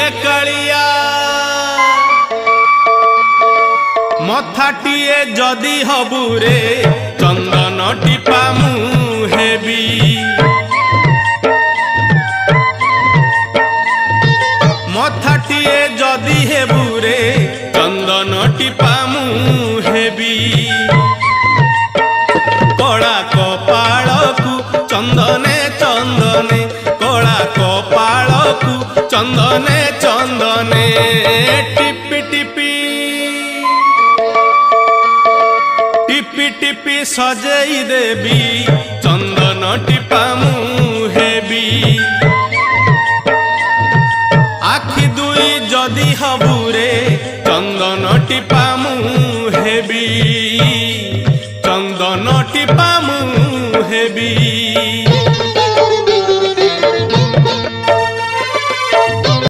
एकालिया मथाटिए जदि हबुरे चंदन टीपा मुहेबी मथाटिए जदि हेबुरे चंदन टीपा मुहेबी कला कपाळकु चंदने चंदने कला कपाळकु चंदने चंदने टिपी टिपी टिपी टिपी सजेई देवी चंदन टीपा मुहेबी आखि दुई जदि हबुरे चंदन टीपा मुहेबी चंदन टीपा मुहेबी।